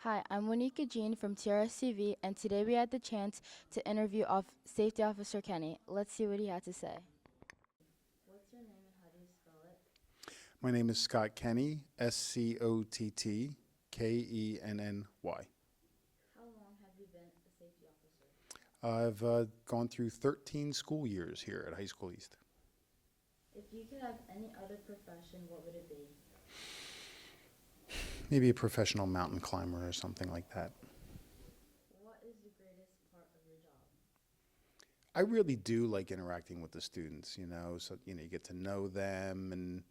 Hi, I'm Monika Jean from TRSTV, and today we had the chance to interview Safety Officer Kenny. Let's see what he had to say. What's your name and how do you spell it? My name is Scott Kenny, SCOTT KENNY. How long have you been a safety officer? I've gone through 13 school years here at High School East. If you could have any other profession, what would it be? Maybe a professional mountain climber or something like that. What is the greatest part of your job? I really do like interacting with the students, so, you get to know them and,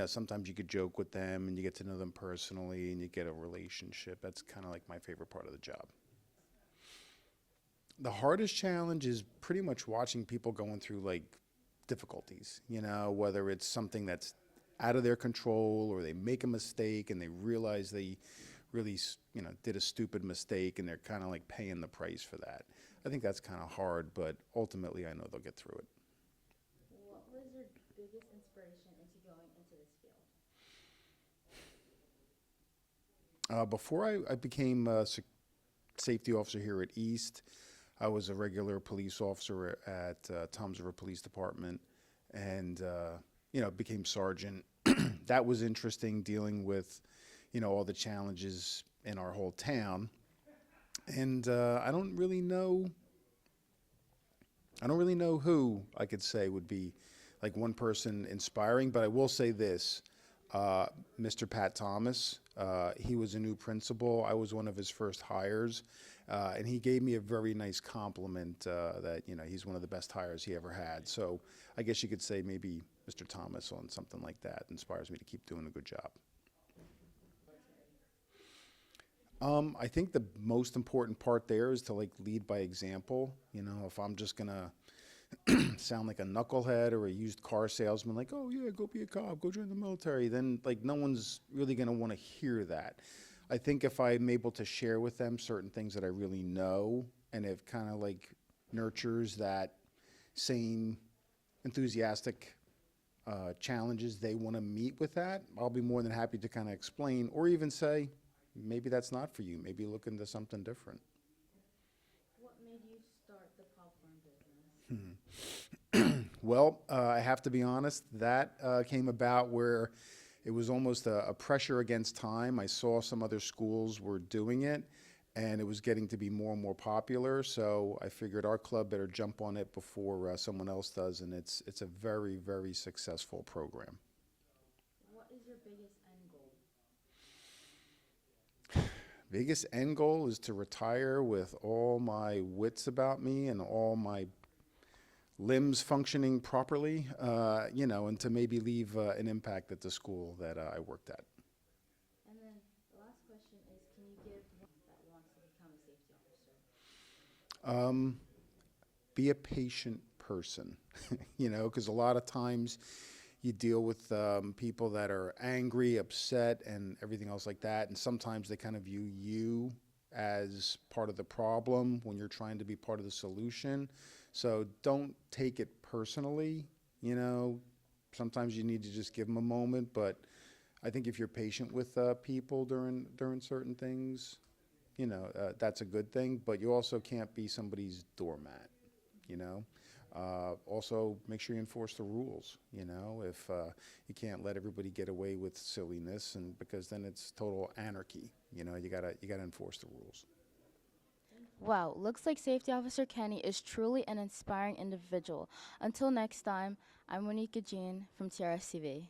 sometimes you could joke with them and you get to know them personally and you get a relationship. That's kind of like my favorite part of the job. The hardest challenge is pretty much watching people going through like difficulties, whether it's something that's out of their control or they make a mistake and they realize they really, did a stupid mistake and they're kind of like paying the price for that. I think that's kind of hard, but ultimately I know they'll get through it. What was your biggest inspiration into going into this field? Before I became a safety officer here at East, I was a regular police officer at Toms River Police Department and, became sergeant. That was interesting dealing with, all the challenges in our whole town. And I don't really know who I could say would be like one person inspiring, but I will say this, Mr. Pat Thomas, he was a new principal. I was one of his first hires, and he gave me a very nice compliment that, he's one of the best hires he ever had. So I guess you could say maybe Mr. Thomas on something like that inspires me to keep doing a good job. I think the most important part there is to like lead by example. If I'm just gonna sound like a knucklehead or a used car salesman, like, oh yeah, go be a cop, go join the military, then like no one's really gonna want to hear that. I think if I'm able to share with them certain things that I really know and it kind of like nurtures that same enthusiastic challenges they want to meet with that, I'll be more than happy to kind of explain or even say, maybe that's not for you. Maybe look into something different. What made you start the popcorn business? Well, I have to be honest, that came about where it was almost a pressure against time. I saw some other schools were doing it, and it was getting to be more and more popular, so I figured our club better jump on it before someone else does, and it's a very, very successful program. What is your biggest end goal? Biggest end goal is to retire with all my wits about me and all my limbs functioning properly, and to maybe leave an impact at the school that I worked at. And then the last question is, can you give one that wants to become a safety officer? Be a patient person, because a lot of times you deal with people that are angry, upset, and everything else like that. And sometimes they kind of view you as part of the problem when you're trying to be part of the solution. So don't take it personally. Sometimes you need to just give them a moment. But I think if you're patient with people during certain things, that's a good thing. But you also can't be somebody's doormat. you know. Also, make sure you enforce the rules, if you can't let everybody get away with silliness, and because then it's total anarchy, you gotta enforce the rules. Wow, looks like Safety Officer Kenny is truly an inspiring individual. Until next time, I'm Monika Jean from TRSTV.